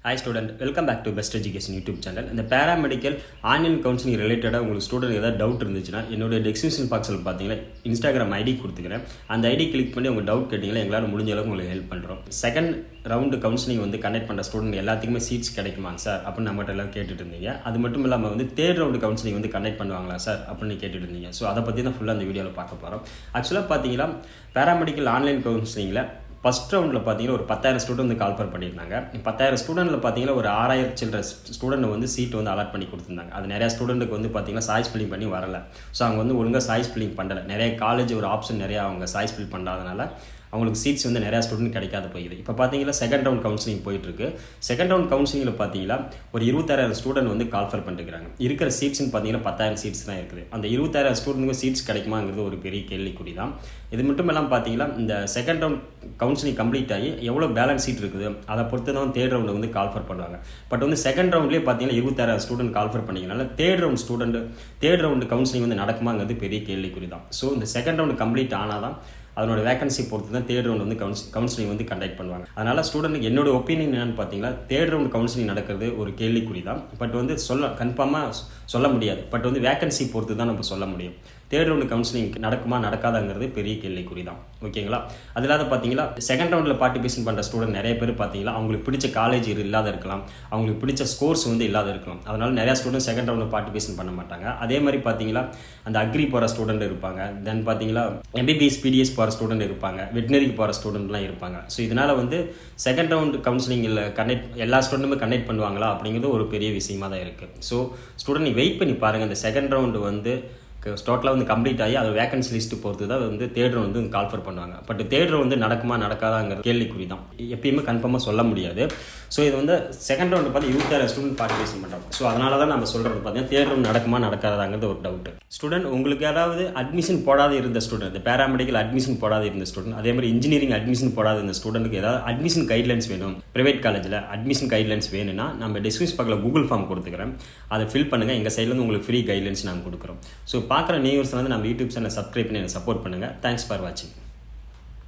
Hi student, welcome back to Best Education YouTube channel. இந்த Paramedical Online Counselling related உங்களுக்கு student ஏதாவது doubt இருந்துச்சுன்னா என்னோட டிஸ்கிரிப்ஷன் பாக்ஸில் பார்த்தீங்கன்னா இன்ஸ்டாகிராம் ஐடி கொடுத்துக்கிறேன். அந்த ஐடி கிளிக் பண்ணி உங்கள் டவுட் கேட்டிங்கன்னா எங்களால் முடிஞ்ச அளவுக்கு உங்களுக்கு ஹெல்ப் பண்ணுறோம். செகண்ட் ரவுண்டு கவுன்சிலிங் வந்து கண்டக்ட் பண்ணுற ஸ்டூடெண்ட் எல்லாத்துக்குமே சீட்ஸ் கிடைக்குமா சார் அப்படின்னு நம்மகிட்ட எல்லாம் கேட்டுட்டு இருந்தீங்க. அது மட்டும் இல்லாமல் வந்து தேர்ட் ரவுண்டு கவுன்சிலிங் வந்து கண்டக்ட் பண்ணுவாங்களா சார் அப்படின்னு கேட்டுட்டு இருந்தீங்க. ஸோ அதை பற்றி தான் ஃபுல்லாக அந்த வீடியோவில் பார்க்க போகிறோம். ஆக்சுவலாக பார்த்தீங்கன்னா Paramedical ஆன்லைன் கவுன்சிலிங்கில் ஃபஸ்ட் ரவுண்டில் பார்த்தீங்கன்னா ஒரு 10,000 ஸ்டூடெண்ட் வந்து கால்ஃபர் பண்ணியிருந்தாங்க. 10,000 ஸ்டூடெண்ட்டில் பார்த்தீங்கன்னா ஒரு 6,000 சில்லற ஸ்டூடெண்ட் வந்து சீட் வந்து அலாட் பண்ணி கொடுத்துருந்தாங்க. அது நிறையா ஸ்டூடெண்ட்டுக்கு வந்து பார்த்தீங்கன்னா சாய்ஸ் ஃபில்லிங் பண்ணி வரல. ஸோ அவங்க வந்து ஒழுங்காக சாய்ஸ் ஃபில்லிங் பண்ணலை. நிறைய காலேஜ் ஒரு ஆப்ஷன் நிறையா அவங்க சாய்ஸ் ஃபில் பண்ணாதனால அவங்களுக்கு சீட்ஸ் வந்து நிறையா ஸ்டூடெண்ட் கிடைக்காத போயிடுது. இப்போ பார்த்தீங்கன்னா செகண்ட் ரவுண்ட் கவுன்சிலிங் போயிட்டுருக்கு. செகண்ட் ரவுண்ட் கவுன்சிலிங்கில் பார்த்தீங்கன்னா ஒரு 26,000 ஸ்டூடெண்ட் வந்து கால்ஃபர் பண்ணிருக்காங்க. இருக்கிற சீட்ஸ்னு பார்த்தீங்கன்னா 10,000 சீட்ஸ் தான் இருக்குது. அந்த 26,000 ஸ்டூடெண்ட்டுக்கு சீட்ஸ் கிடைக்குமாங்கிறது ஒரு பெரிய கேள்விக்குறி தான். இது மட்டும் இல்லாமல் பார்த்தீங்கன்னா இந்த செகண்ட் ரவுண்ட் கவுன்சிலிங் கம்ப்ளீட் ஆகி எவ்வளோ பேலன்ஸ் சீட் இருக்குது அதை பொறுத்து தான் தேர்ட் ரவுண்டு வந்து கால்ஃபர் பண்ணுவாங்க. பட் வந்து செகண்ட் ரவுண்ட்லேயே பார்த்தீங்கன்னா 26,000 ஸ்டூடெண்ட் கால்ஃபர் பண்ணிங்கனால தேர்ட் ரவுண்டு கவுன்சிலிங் வந்து நடக்குமாங்கிறது பெரிய கேள்விக்குறி தான். ஸோ இந்த செகண்ட் ரவுண்டு கம்ப்ளீட் ஆனால் தான் அதனோட வேகன்சி பொறுத்து தான் தேர்ட் ரவுண்ட் வந்து கவுன்சிலிங் வந்து கண்டக்ட் பண்ணுவாங்க. அதனால் ஸ்டூடெண்ட் என்னோட ஒப்பீனியன் என்னன்னு பார்த்தீங்கன்னா தேர்ட் ரவுண்ட் கவுன்சிலிங் நடக்கிறது ஒரு கேள்விக்குறி தான். பட் வந்து கன்ஃபார்மாக சொல்ல முடியாது. பட் வந்து வேகன்சி பொறுத்து தான் நம்ம சொல்ல முடியும். தேர்ட் ரவுண்டு கவுன்சிலிங் நடக்குமா நடக்காதாங்கிறது பெரிய கேள்விக்குறி தான். ஓகேங்களா? அது இல்லாத பார்த்தீங்கன்னா செகண்ட் ரவுண்டில் பார்ட்டிசிபேஷன் பண்ணுற ஸ்டூடெண்ட் நிறைய பேர் பார்த்தீங்கன்னா அவங்களுக்கு பிடிச்ச காலேஜ் இல்லாத இருக்கலாம், அவங்களுக்கு பிடிச்ச ஸ்கோர்ஸ் வந்து இல்லாத இருக்கலாம். அதனால் நிறையா ஸ்டூடெண்ட் செகண்ட் ரவுண்டில் பார்ட்டிசிபேஷன் பண்ண மாட்டாங்க. அதே மாதிரி பார்த்தீங்கன்னா அந்த அக்ரி போகிற ஸ்டூடெண்ட் இருப்பாங்க, தென் பார்த்தீங்கன்னா MBBS PDS போகிற ஸ்டூடெண்ட் இருப்பாங்க, வெட்டினரிக்கு போகிற ஸ்டூடெண்ட்லாம் இருப்பாங்க. ஸோ இதனால் வந்து செகண்ட் ரவுண்டு கவுன்சிலிங்கில் எல்லா ஸ்டூடெண்ட்டுமே கண்டக்ட் பண்ணுவாங்களா அப்படிங்கிறது ஒரு பெரிய விஷயமா தான் இருக்குது. ஸோ ஸ்டூடெண்ட் வெயிட் பண்ணி பாருங்கள். இந்த செகண்ட் ரவுண்டு வந்து டோட்டலாக வந்து கம்ப்ளீட் ஆகி அது வேகன்சி லிஸ்ட்டு பொறுத்து தான் வந்து தேர்ட் ரவுண்ட் வந்து கால்ஃபர் பண்ணுவாங்க. பட் தேர்ட் ரவுண்ட் வந்து நடக்குமா நடக்காதாங்கிற கேள்விக்குறி தான். எப்பயுமே கன்ஃபார்மாக சொல்ல முடியாது. ஸோ இது வந்து செகண்ட் ரவுண்டு பார்த்து 26,000 ஸ்டூடெண்ட் பார்ட்டிசிபேஷன் பண்ணுறாங்க. ஸோ அதனால தான் நம்ம சொல்கிறது பார்த்தீங்கன்னா தேர்ட் ரவுண்ட் நடக்குமா நடக்காதாங்கிறது ஒரு டவுட். ஸ்டூடெண்ட் உங்களுக்கு யாராவது அட்மிஷன் போடாத இருந்த ஸ்டூடெண்ட், இந்த பேராமெடிக்கல் அட்மிஷன் போடாத இருந்த ஸ்டூடெண்ட், அதே மாதிரி இன்ஜினியரிங் அட்மிஷன் போடாத இருந்த ஸ்டூடெண்ட்டுக்கு ஏதாவது அட்மிஷன் கைட்லைன்ஸ் வேணும், ப்ரைவேட் காலேஜில் அட்மிஷன் கைட்லைன்ஸ் வேணும்னா நம்ம டிஸ்கிரிப்ஷன் பக்கத்தில் கூகுள் ஃபார்ம் கொடுத்துக்கிறேன். அதை ஃபில் பண்ணுங்கள். எங்கள் சைட்லேருந்து உங்களுக்கு ஃப்ரீ கைட்லைன்ஸ் நாங்கள் கொடுக்குறோம். ஸோ பார்க்குற நியூஸ் வந்து நம்ம யூடியூப் சேனல் சப்ஸ்கிரைப் பண்ணி சப்போர்ட் பண்ணுங்கள். தேங்க்ஸ் ஃபார் வாட்சிங்.